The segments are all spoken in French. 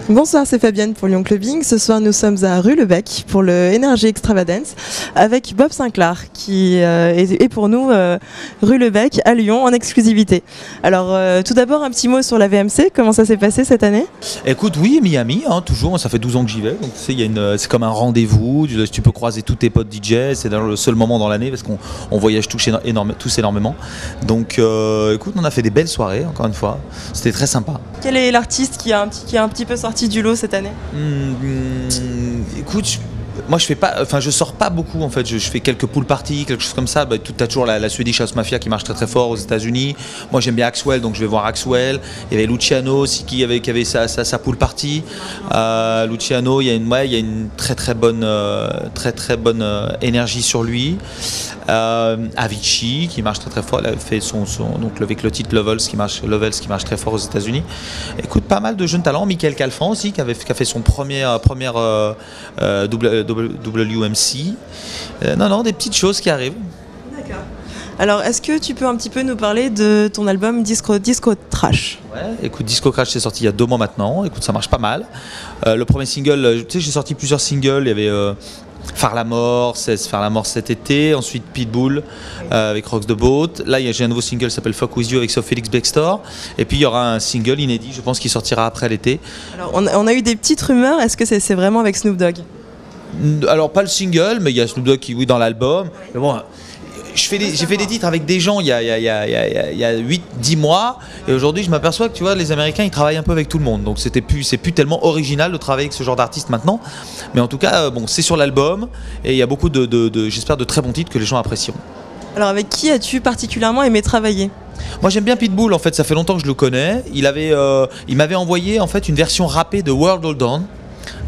Bonsoir, c'est Fabienne pour Lyon Clubbing. Ce soir, nous sommes à Rue-le-Bec pour le Energy Extravagance avec Bob Sinclair qui est pour nous Rue-le-Bec à Lyon en exclusivité. Alors, tout d'abord, un petit mot sur la VMC. Comment ça s'est passé cette année ? Écoute, oui, Miami, toujours. Ça fait 12 ans que j'y vais. Donc, tu sais, c'est comme un rendez-vous. Tu peux croiser tous tes potes DJ. C'est le seul moment dans l'année parce qu'on voyage tous énormément. Donc, écoute, on a fait des belles soirées, encore une fois. C'était très sympa. Quel est l'artiste qui a un petit peu sorti du lot cette année ? Écoute, moi je sors pas beaucoup en fait, je fais quelques pool parties, quelque chose comme ça. T'as toujours la Swedish House Mafia qui marche très très fort aux États-Unis. Moi j'aime bien Axwell, donc je vais voir Axwell. Il y avait Luciano aussi qui avait sa pool party. Luciano, il y a une très très bonne énergie sur lui. Avicii qui marche très très fort, elle a fait donc avec le titre Levels qui marche très fort aux États-Unis. Écoute, pas mal de jeunes talents. Michael Calfan aussi qui a fait son première WMC. Non, des petites choses qui arrivent. D'accord. Alors, est-ce que tu peux un petit peu nous parler de ton album Disco Trash ? Ouais, écoute, Disco Crash c'est sorti il y a 2 mois maintenant. Écoute, ça marche pas mal. Le premier single, tu sais, j'ai sorti plusieurs singles. Il y avait Faire la mort cet été, ensuite Pitbull avec Rocks the Boat. Là j'ai un nouveau single qui s'appelle Fuck With You avec Félix Bextor. Et puis il y aura un single inédit, je pense, qui sortira après l'été. Alors on a eu des petites rumeurs, est-ce que c'est vraiment avec Snoop Dogg ? Alors pas le single, mais il y a Snoop Dogg qui dans l'album. Mais bon, j'ai fait des titres avec des gens il y a 8-10 mois, et aujourd'hui je m'aperçois que tu vois, les Américains ils travaillent un peu avec tout le monde, donc c'est plus tellement original de travailler avec ce genre d'artiste maintenant, mais en tout cas c'est sur l'album et il y a beaucoup j'espère de très bons titres que les gens apprécieront. Alors avec qui as-tu particulièrement aimé travailler ? Moi j'aime bien Pitbull, en fait ça fait longtemps que je le connais. Il m'avait envoyé en fait une version rappée de World Hold On,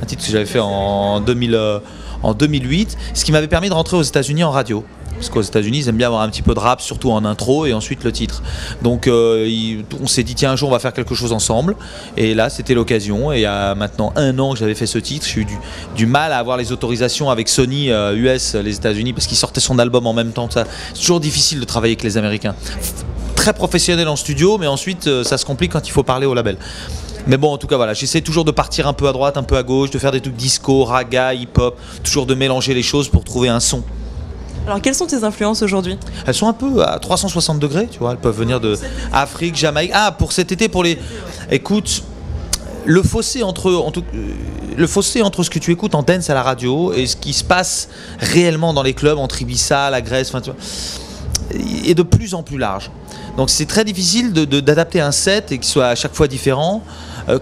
un titre que j'avais fait en 2008, ce qui m'avait permis de rentrer aux États-Unis en radio. Parce qu'aux États-Unis, ils aiment bien avoir un petit peu de rap, surtout en intro et ensuite le titre. Donc on s'est dit, tiens, un jour on va faire quelque chose ensemble. Et là, c'était l'occasion. Et il y a maintenant 1 an que j'avais fait ce titre. J'ai eu du mal à avoir les autorisations avec Sony US, les États-Unis, parce qu'ils sortaient son album en même temps. C'est toujours difficile de travailler avec les Américains. Très professionnel en studio, mais ensuite ça se complique quand il faut parler au label. Mais bon, en tout cas, voilà, j'essaie toujours de partir un peu à droite, un peu à gauche, de faire des trucs disco, raga, hip-hop, toujours de mélanger les choses pour trouver un son. Alors, quelles sont tes influences aujourd'hui ? Elles sont un peu à 360 degrés, tu vois. Elles peuvent venir de Afrique, Jamaïque. Ah, pour cet été, Écoute, le fossé entre ce que tu écoutes en dance à la radio et ce qui se passe réellement dans les clubs, entre Ibiza, la Grèce, tu vois, est de plus en plus large. Donc c'est très difficile d'adapter un set et qu'il soit à chaque fois différent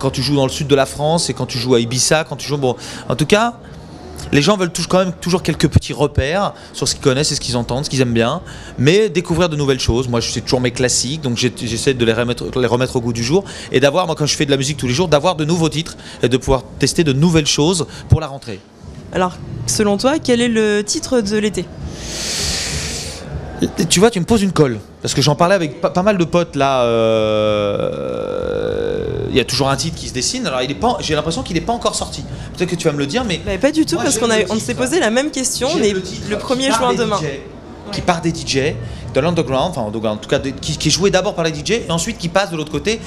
quand tu joues dans le sud de la France et quand tu joues à Ibiza, bon, en tout cas. Les gens veulent quand même toujours quelques petits repères sur ce qu'ils connaissent et ce qu'ils entendent, ce qu'ils aiment bien, mais découvrir de nouvelles choses. Moi, je fais toujours mes classiques, donc j'essaie de les remettre au goût du jour et d'avoir, moi, quand je fais de la musique tous les jours, d'avoir de nouveaux titres et de pouvoir tester de nouvelles choses pour la rentrée. Alors, selon toi, quel est le titre de l'été ? Tu vois, tu me poses une colle, parce que j'en parlais avec pas mal de potes là. Il y a toujours un titre qui se dessine. Alors j'ai l'impression qu'il n'est pas encore sorti. Peut-être que tu vas me le dire, mais pas du tout, parce qu'on s'est posé la même question, mais le 1er juin demain. Qui part des DJ de l'underground, en tout cas qui est joué d'abord par les DJ et ensuite qui passe de l'autre côté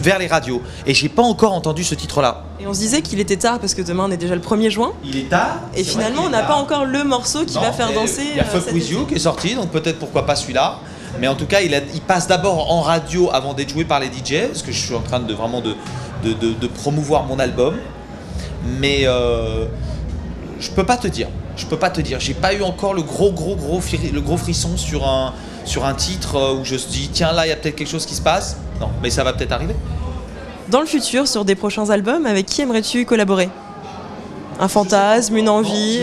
vers les radios. Et j'ai pas encore entendu ce titre-là. Et on se disait qu'il était tard parce que demain on est déjà le 1er juin. Il est tard. Et finalement on n'a pas encore le morceau qui va faire danser. Il y a Fuck With You qui est sorti, donc peut-être pourquoi pas celui-là. Mais en tout cas, il passe d'abord en radio avant d'être joué par les DJ, parce que je suis en train de promouvoir mon album. Mais je peux pas te dire. J'ai pas eu encore le gros frisson sur un titre où je me dis tiens, là il y a peut-être quelque chose qui se passe. Non, mais ça va peut-être arriver. Dans le futur, sur des prochains albums, avec qui aimerais-tu collaborer ? Un fantasme, une envie ?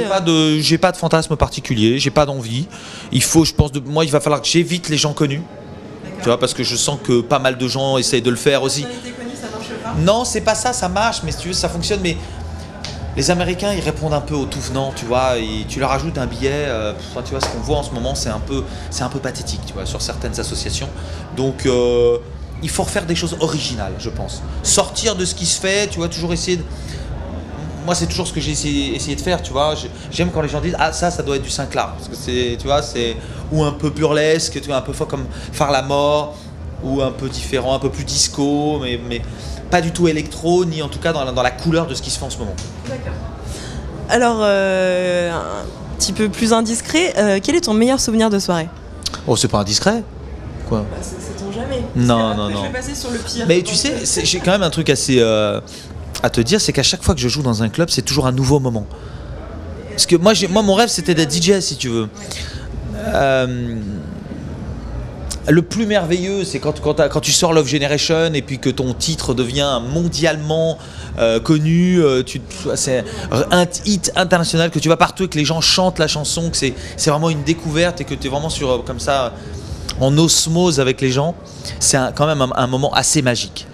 J'ai pas de fantasme particulier, j'ai pas d'envie. Il va falloir que j'évite les gens connus. Tu vois, parce que je sens que pas mal de gens essayent de le faire aussi. Ça marche pas ? Non, c'est pas ça, ça marche, mais si tu veux, ça fonctionne. Mais les Américains, ils répondent un peu au tout venant, tu vois. Et tu leur ajoutes un billet, tu vois, ce qu'on voit en ce moment, c'est un peu pathétique, tu vois, sur certaines associations. Donc, il faut refaire des choses originales, je pense. Sortir de ce qui se fait, tu vois, toujours essayer de... Moi, c'est toujours ce que j'ai essayé de faire, tu vois. J'aime quand les gens disent « Ah, ça doit être du Sinclair ». Parce que c'est, tu vois, c'est... Ou un peu burlesque, tu vois, un peu fort comme Faire la mort. ou un peu différent, un peu plus disco, mais pas du tout électro, ni en tout cas dans la couleur de ce qui se fait en ce moment. D'accord. Alors, un petit peu plus indiscret, quel est ton meilleur souvenir de soirée? Oh, c'est pas indiscret, quoi. Bah, c'est ton jamais. Non, non, non. Je vais passer sur le pire. Mais tu sais, j'ai quand même un truc assez à te dire, c'est qu'à chaque fois que je joue dans un club, c'est toujours un nouveau moment. Parce que moi, mon rêve, c'était d'être DJ, si tu veux. Le plus merveilleux, c'est quand tu sors Love Generation et puis que ton titre devient mondialement connu. C'est un hit international, que tu vas partout et que les gens chantent la chanson, que c'est vraiment une découverte et que tu es vraiment comme ça en osmose avec les gens. C'est quand même un moment assez magique.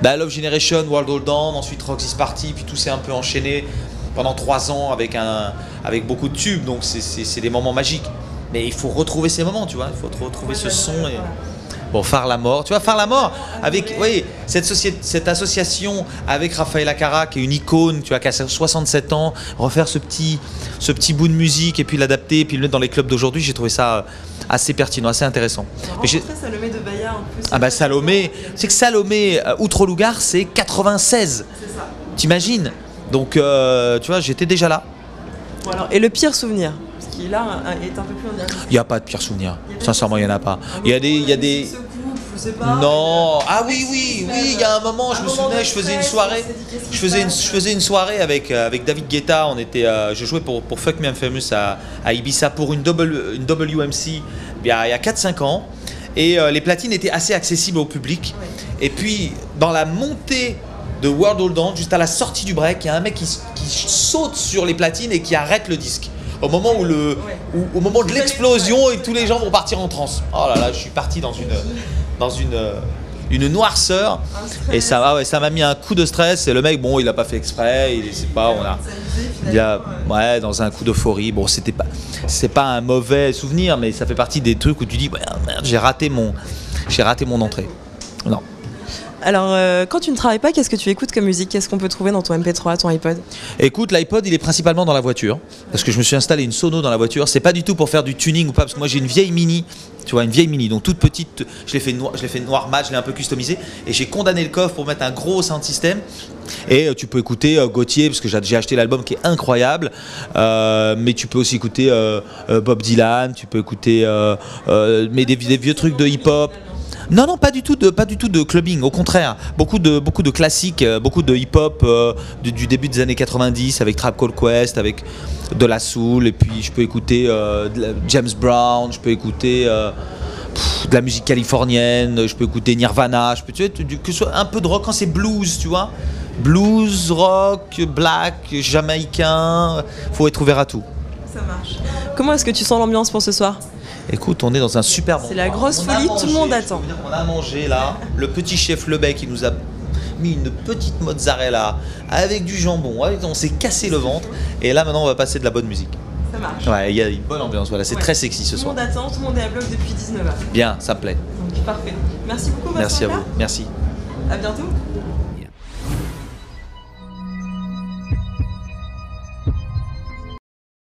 Love Generation, World Hold On, ensuite Roxy's Party, puis tout s'est un peu enchaîné pendant 3 ans avec beaucoup de tubes, donc c'est des moments magiques. Mais il faut retrouver ces moments, tu vois, il faut retrouver ce son. Et... Bon, Phare la Mort, tu vois, Phare la Mort, avec cette association avec Raphaël Acara, qui est une icône, tu vois, qui a 67 ans, refaire ce petit bout de musique et puis l'adapter, et puis le mettre dans les clubs d'aujourd'hui, j'ai trouvé ça assez pertinent, assez intéressant. Salomé de Bahia en plus. Ah bah Salomé, c'est que Salomé, Outre-Lougar, c'est 96. C'est ça. T'imagines? Donc, tu vois, j'étais déjà là. Bon, alors, et le pire souvenir? Qui là est un peu plus indien. Il n'y a pas de pire souvenir. Sincèrement, il n'y en a pas. Il y a des... Se coupe, je sais pas. Non. Ah oui, il y a un moment, je me souvenais, je faisais une soirée. Je faisais une soirée avec David Guetta. Je jouais pour Fuck Me I'm Famous à Ibiza pour une WMC il y a 4-5 ans. Et les platines étaient assez accessibles au public. Ouais. Et puis, dans la montée de World Hold On, juste à la sortie du break, il y a un mec qui saute sur les platines et qui arrête le disque. Au moment au moment de l'explosion et tous les gens vont partir en transe. Oh là là, je suis parti dans une noirceur et ça m'a mis un coup de stress. Et le mec, bon, il a pas fait exprès, il a dans un coup d'euphorie. Bon, c'est pas un mauvais souvenir, mais ça fait partie des trucs où tu dis merde, j'ai raté mon entrée. Non. Alors, quand tu ne travailles pas, qu'est-ce que tu écoutes comme musique? Qu'est-ce qu'on peut trouver dans ton MP3, ton iPod? Écoute, l'iPod, il est principalement dans la voiture, parce que je me suis installé une sono dans la voiture. C'est pas du tout pour faire du tuning ou pas, parce que moi j'ai une vieille Mini, tu vois, une vieille Mini, donc toute petite. Je l'ai fait noir mat, je l'ai un peu customisé, et j'ai condamné le coffre pour mettre un gros sound system. Et tu peux écouter Gauthier, parce que j'ai acheté l'album qui est incroyable, mais tu peux aussi écouter Bob Dylan, tu peux écouter mais des vieux trucs de hip-hop. Non, pas du tout de clubbing, au contraire. Beaucoup de classiques, beaucoup de hip-hop du début des années 90 avec Tribe Called Quest, avec de la soul, et puis je peux écouter James Brown, je peux écouter de la musique californienne, je peux écouter Nirvana, que ce soit un peu de rock quand c'est blues, tu vois. Blues, rock, black, jamaïcain, faut être ouvert à tout. Ça marche. Comment est-ce que tu sens l'ambiance pour ce soir? Écoute, on est dans un super bon endroit. C'est la grosse folie, tout le monde attend. On a mangé là, le petit chef Lebec qui nous a mis une petite mozzarella avec du jambon, on s'est cassé le ventre et là maintenant on va passer de la bonne musique. Ça marche. Ouais, il y a une bonne ambiance, voilà, c'est très sexy ce soir. Tout le monde attend, tout le monde est à bloc depuis 19h. Bien, ça me plaît. Donc parfait. Merci beaucoup. Merci à vous. Merci. À bientôt.